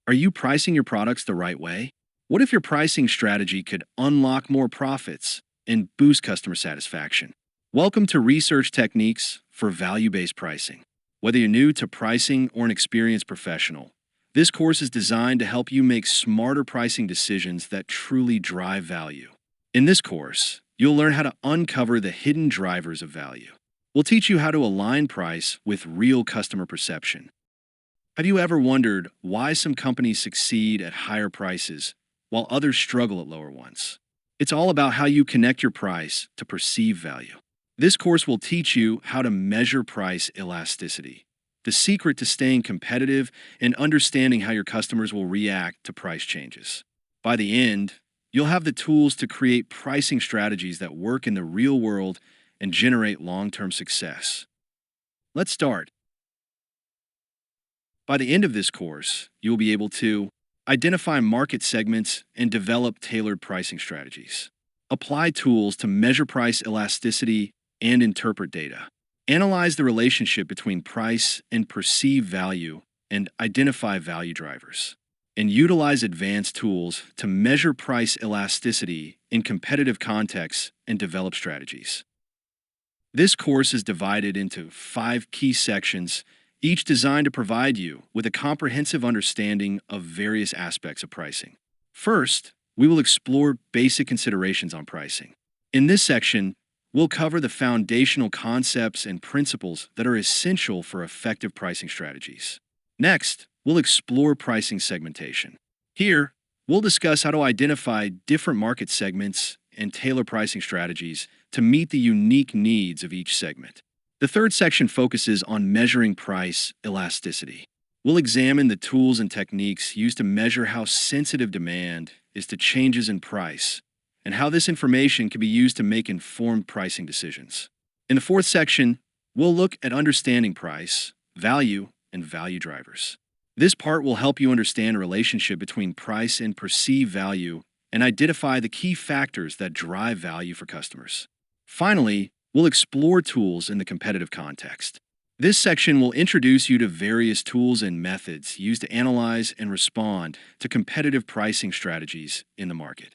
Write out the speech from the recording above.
Are you pricing your products the right way? What if your pricing strategy could unlock more profits and boost customer satisfaction? Welcome to Research Techniques for Value-Based Pricing. Whether you're new to pricing or an experienced professional, this course is designed to help you make smarter pricing decisions that truly drive value. In this course, you'll learn how to uncover the hidden drivers of value. We'll teach you how to align price with real customer perception. Have you ever wondered why some companies succeed at higher prices while others struggle at lower ones? It's all about how you connect your price to perceived value. This course will teach you how to measure price elasticity, the secret to staying competitive and understanding how your customers will react to price changes. By the end, you'll have the tools to create pricing strategies that work in the real world and generate long-term success. Let's start. By the end of this course, you'll be able to identify market segments and develop tailored pricing strategies, apply tools to measure price elasticity and interpret data, analyze the relationship between price and perceived value, and identify value drivers, and utilize advanced tools to measure price elasticity in competitive contexts and develop strategies. This course is divided into 5 key sections, each designed to provide you with a comprehensive understanding of various aspects of pricing. First, we will explore basic considerations on pricing. In this section, we'll cover the foundational concepts and principles that are essential for effective pricing strategies. Next, we'll explore pricing segmentation. Here, we'll discuss how to identify different market segments and tailor pricing strategies to meet the unique needs of each segment. The third section focuses on measuring price elasticity. We'll examine the tools and techniques used to measure how sensitive demand is to changes in price and how this information can be used to make informed pricing decisions. In the fourth section, we'll look at understanding price, value, and value drivers. This part will help you understand a relationship between price and perceived value and identify the key factors that drive value for customers. Finally, we'll explore tools in the competitive context. This section will introduce you to various tools and methods used to analyze and respond to competitive pricing strategies in the market.